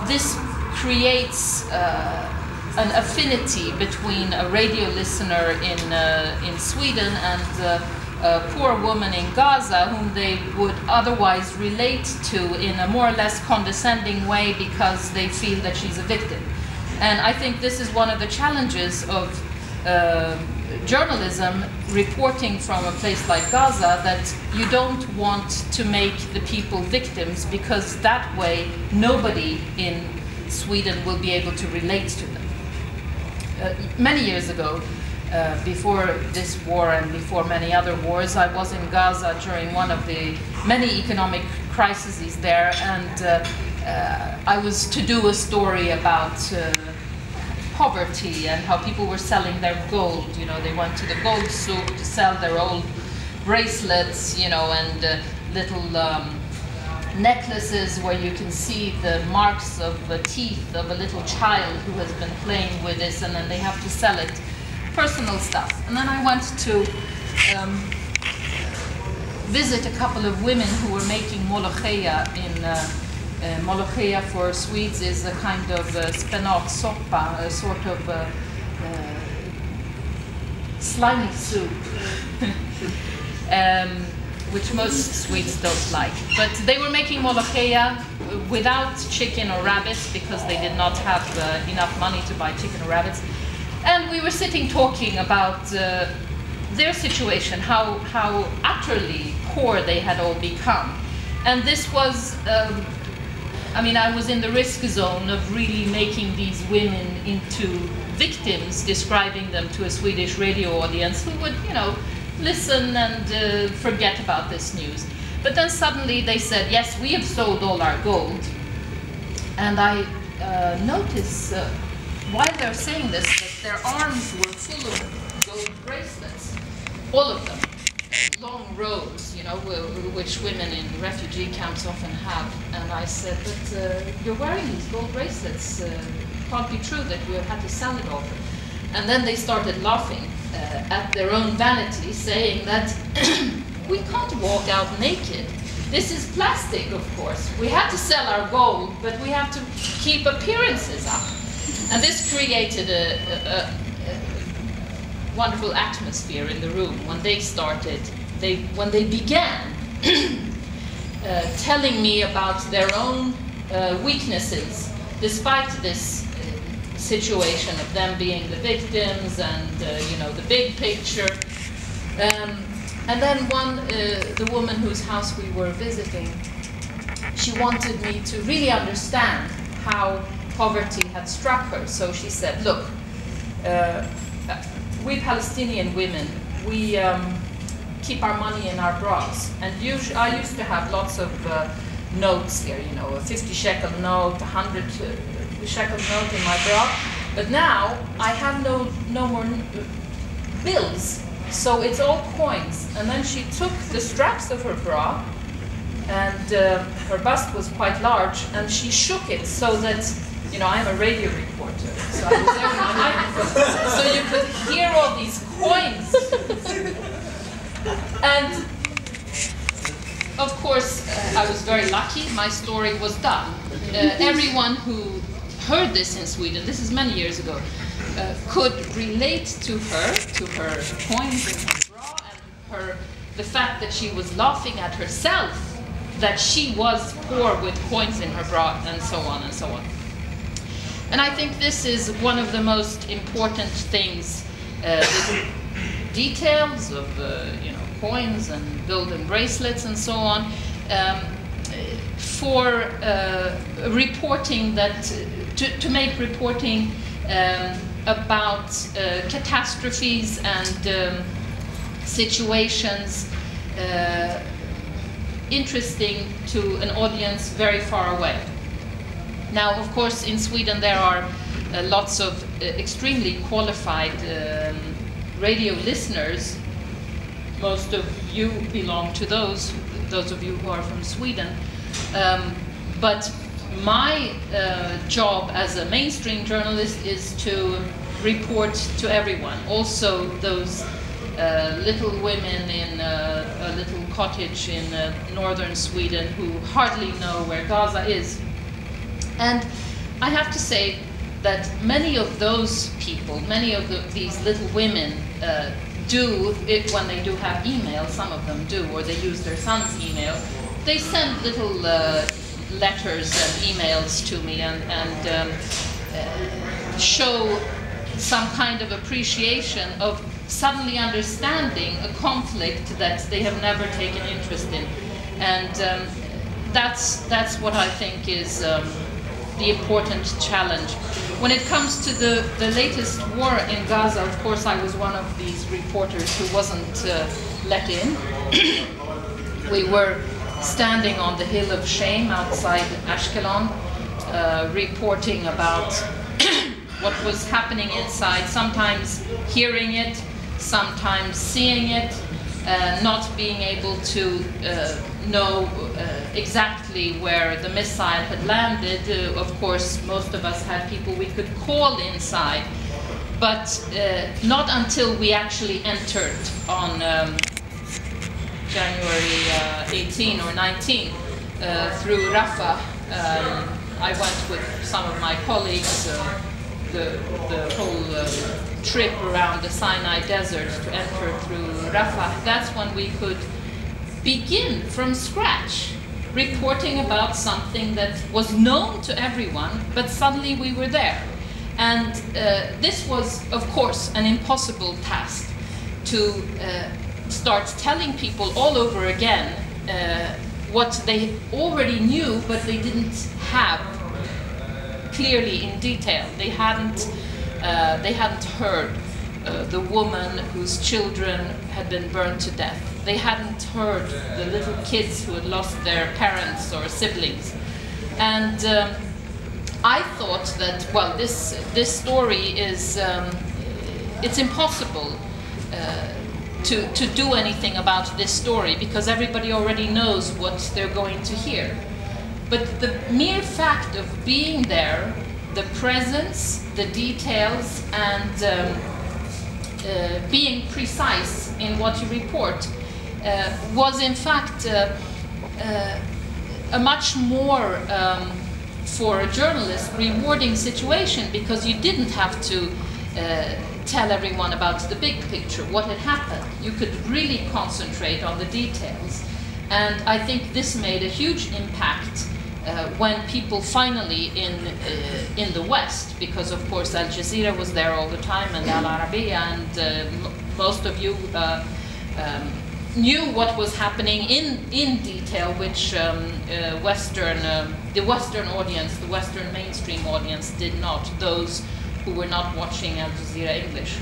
this creates an affinity between a radio listener in Sweden and a poor woman in Gaza whom they would otherwise relate to in a more or less condescending way because they feel that she's a victim. And I think this is one of the challenges of journalism reporting from a place like Gaza, that you don't want to make the people victims, because that way nobody in Sweden will be able to relate to them. Many years ago, before this war and before many other wars, I was in Gaza during one of the many economic crises there, and I was to do a story about poverty and how people were selling their gold. You know, they went to the gold souk to sell their old bracelets, you know, and little necklaces where you can see the marks of the teeth of a little child who has been playing with this, and then they have to sell it. Personal stuff. And then I went to visit a couple of women who were making molocheia in molocheia for Swedes is a kind of spenat soppa, a sort of slimy soup, which most Swedes don't like. But they were making molocheia without chicken or rabbits because they did not have enough money to buy chicken or rabbits. And we were sitting talking about their situation, how utterly poor they had all become. And this was, I mean, I was in the risk zone of really making these women into victims, describing them to a Swedish radio audience who would, you know, listen and forget about this news. But then suddenly they said, yes, we have sold all our gold. And I notice, while they're saying this, that their arms were full of gold bracelets, all of them. Long rows, you know, which women in refugee camps often have. And I said, but you're wearing these gold bracelets. It can't be true that you have had to sell it all. And then they started laughing at their own vanity, saying that we can't walk out naked. This is plastic, of course. We had to sell our gold, but we have to keep appearances up. And this created a wonderful atmosphere in the room when they started, when they began telling me about their own weaknesses, despite this situation of them being the victims and you know, the big picture. And then the woman whose house we were visiting, she wanted me to really understand how poverty had struck her. So she said, look, we Palestinian women, we keep our money in our bras. And I used to have lots of notes here, you know, a 50 shekel note, a 100 shekel note in my bra. But now I have no more bills, so it's all coins. And then she took the straps of her bra, and her bust was quite large, and she shook it so that, you know, I'm a radio reporter, so I was there with my microphone, so you could hear all these coins. And of course, I was very lucky. My story was done. Everyone who heard this in Sweden, this is many years ago, could relate to her coins in her bra, and the fact that she was laughing at herself, that she was poor with coins in her bra, and so on and so on. And I think this is one of the most important things, the details of you know, coins and golden bracelets and so on, for reporting that, to make reporting about catastrophes and situations interesting to an audience very far away. Now, of course, in Sweden there are lots of extremely qualified radio listeners. Most of you belong to those of you who are from Sweden. But my job as a mainstream journalist is to report to everyone, also those little women in a little cottage in northern Sweden who hardly know where Gaza is. And I have to say that many of those people, many of these little women do it when they do have email. Some of them do, or they use their son's email. They send little letters and emails to me and show some kind of appreciation of suddenly understanding a conflict that they have never taken interest in. And that's what I think is the important challenge. When it comes to the latest war in Gaza, of course, I was one of these reporters who wasn't let in. We were standing on the Hill of Shame outside Ashkelon, reporting about what was happening inside, sometimes hearing it, sometimes seeing it, not being able to know exactly where the missile had landed. Of course, most of us had people we could call inside, but not until we actually entered on January 18 or 19 through Rafah. I went with some of my colleagues the whole trip around the Sinai Desert to enter through Rafah. That's when we could begin from scratch, reporting about something that was known to everyone, but suddenly we were there. And this was, of course, an impossible task to start telling people all over again what they already knew, but they didn't have clearly in detail. They hadn't heard the woman whose children had been burned to death. They hadn't heard the little kids who had lost their parents or siblings. And I thought that, well, this story is, it's impossible to do anything about this story because everybody already knows what they're going to hear. But the mere fact of being there, the presence, the details, and being precise in what you report was in fact a much more, for a journalist, rewarding situation, because you didn't have to tell everyone about the big picture, what had happened. You could really concentrate on the details. And I think this made a huge impact when people finally in the West, because of course Al Jazeera was there all the time, and Al Arabiya, and most of you knew what was happening in detail, which the Western audience, the Western mainstream audience did not, those who were not watching Al Jazeera English.